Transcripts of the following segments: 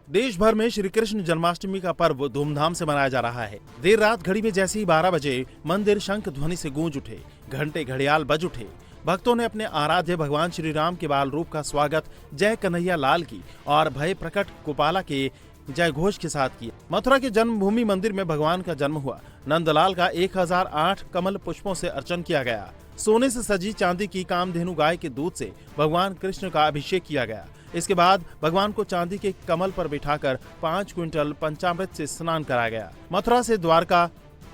देश भर में श्री कृष्ण जन्माष्टमी का पर्व धूमधाम से मनाया जा रहा है। देर रात घड़ी में जैसे ही 12 बजे मंदिर शंख ध्वनि से गूंज उठे, घंटे घड़ियाल बज उठे। भक्तों ने अपने आराध्य भगवान श्री राम के बाल रूप का स्वागत जय कन्हैया लाल की और भय प्रकट गोपाला के जय घोष के साथ किया। मथुरा के जन्मभूमि मंदिर में भगवान का जन्म हुआ। नंदलाल का 1008 कमल पुष्पों से अर्चन किया गया। सोने से सजी चांदी की कामधेनु गाय के दूध से भगवान कृष्ण का अभिषेक किया गया। इसके बाद भगवान को चांदी के कमल पर बिठाकर 5 क्विंटल पंचामृत से स्नान कराया गया। मथुरा से द्वारका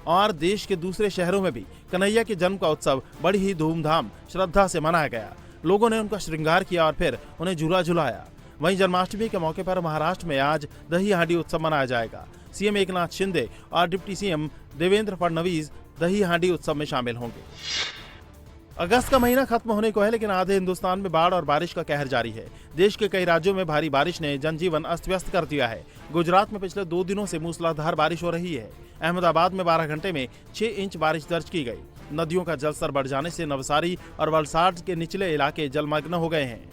और देश के दूसरे शहरों में भी कन्हैया के जन्म का उत्सव बड़ी ही धूमधाम श्रद्धा से मनाया गया। लोगों ने उनका श्रृंगार किया और फिर उन्हें झूला झुलाया। वहीं जन्माष्टमी के मौके पर महाराष्ट्र में आज दही हांडी उत्सव मनाया जाएगा। सीएम एकनाथ शिंदे और डिप्टी सीएम देवेंद्र फडणवीस दही हांडी उत्सव में शामिल होंगे। अगस्त का महीना खत्म होने को है, लेकिन आधे हिंदुस्तान में बाढ़ और बारिश का कहर जारी है। देश के कई राज्यों में भारी बारिश ने जनजीवन अस्त व्यस्त कर दिया है। गुजरात में पिछले 2 दिनों से मूसलाधार बारिश हो रही है। अहमदाबाद में 12 घंटे में 6 इंच बारिश दर्ज की गई। नदियों का जलस्तर बढ़ जाने से नवसारी और वलसाड के निचले इलाके जलमग्न हो गए हैं।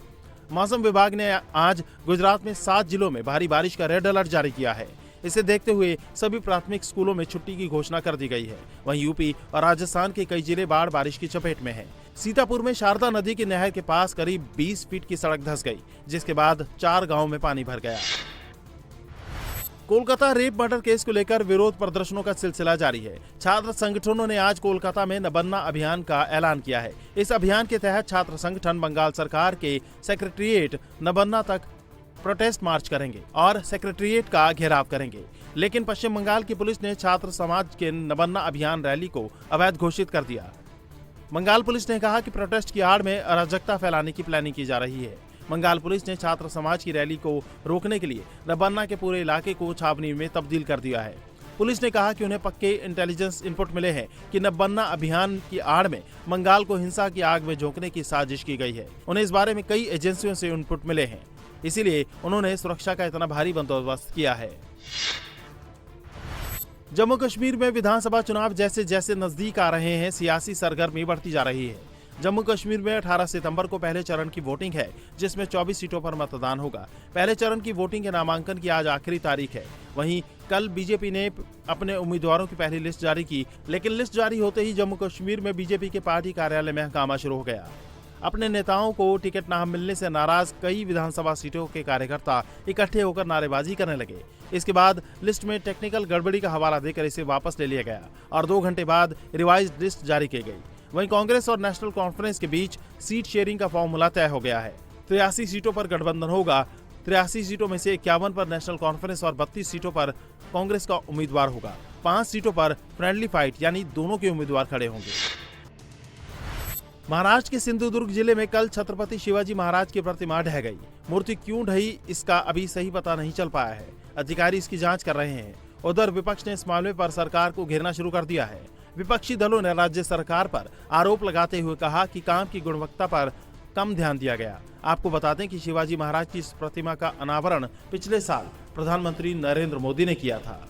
मौसम विभाग ने आज गुजरात में 7 जिलों में भारी बारिश का रेड अलर्ट जारी किया है। इसे देखते हुए सभी प्राथमिक स्कूलों में छुट्टी की घोषणा कर दी गई है। वहीं यूपी और राजस्थान के कई जिले बाढ़ बारिश की चपेट में हैं। सीतापुर में शारदा नदी की नहर के पास करीब 20 फीट की सड़क धंस गई, जिसके बाद 4 गांवों में पानी भर गया। कोलकाता रेप मर्डर केस को लेकर विरोध प्रदर्शनों का सिलसिला जारी है। छात्र संगठनों ने आज कोलकाता में न बनना अभियान का ऐलान किया है। इस अभियान के तहत छात्र संगठन बंगाल सरकार के सेक्रेटेरिएट न बनना तक प्रोटेस्ट मार्च करेंगे और सेक्रेटेरिएट का घेराव करेंगे। लेकिन पश्चिम बंगाल की पुलिस ने छात्र समाज के न बनना अभियान रैली को अवैध घोषित कर दिया। बंगाल पुलिस ने कहा कि प्रोटेस्ट की आड़ में अराजकता फैलाने की प्लानिंग की जा रही है। बंगाल पुलिस ने छात्र समाज की रैली को रोकने के लिए नबन्ना के पूरे इलाके को छावनी में तब्दील कर दिया है। पुलिस ने कहा कि उन्हें पक्के इंटेलिजेंस इनपुट मिले हैं कि नबन्ना अभियान की आड़ में बंगाल को हिंसा की आग में झोंकने की साजिश की गई है। उन्हें इस बारे में कई एजेंसियों से इनपुट मिले हैं, इसीलिए उन्होंने सुरक्षा का इतना भारी बंदोबस्त किया है। जम्मू कश्मीर में विधानसभा चुनाव जैसे जैसे नजदीक आ रहे हैं, सियासी सरगर्मी बढ़ती जा रही है। जम्मू कश्मीर में 18 सितंबर को पहले चरण की वोटिंग है, जिसमें 24 सीटों पर मतदान होगा। पहले चरण की वोटिंग के नामांकन की आज आखिरी तारीख है। वहीं कल बीजेपी ने अपने उम्मीदवारों की पहली लिस्ट जारी की, लेकिन लिस्ट जारी होते ही जम्मू कश्मीर में बीजेपी के पार्टी कार्यालय में हंगामा शुरू हो गया। अपने नेताओं को टिकट न मिलने से नाराज कई विधानसभा सीटों के कार्यकर्ता इकट्ठे होकर नारेबाजी करने लगे। इसके बाद लिस्ट में टेक्निकल गड़बड़ी का हवाला देकर इसे वापस ले लिया गया और 2 घंटे बाद रिवाइज्ड लिस्ट जारी की गई। वहीं कांग्रेस और नेशनल कॉन्फ्रेंस के बीच सीट शेयरिंग का फॉर्मूला तय हो गया है। 83 सीटों पर गठबंधन होगा। 83 सीटों में से 51 पर नेशनल कॉन्फ्रेंस और 32 सीटों पर कांग्रेस का उम्मीदवार होगा। 5 सीटों पर फ्रेंडली फाइट यानी दोनों के उम्मीदवार खड़े होंगे। महाराष्ट्र के सिंधुदुर्ग जिले में कल छत्रपति शिवाजी महाराज की प्रतिमा ढह गई। मूर्ति क्यों ढही, इसका अभी सही पता नहीं चल पाया है। अधिकारी इसकी जांच कर रहे हैं। उधर विपक्ष ने इस मामले पर सरकार को घेरना शुरू कर दिया है। विपक्षी दलों ने राज्य सरकार पर आरोप लगाते हुए कहा कि काम की गुणवत्ता पर कम ध्यान दिया गया। आपको बता दें कि शिवाजी महाराज की इस प्रतिमा का अनावरण पिछले साल प्रधानमंत्री नरेंद्र मोदी ने किया था।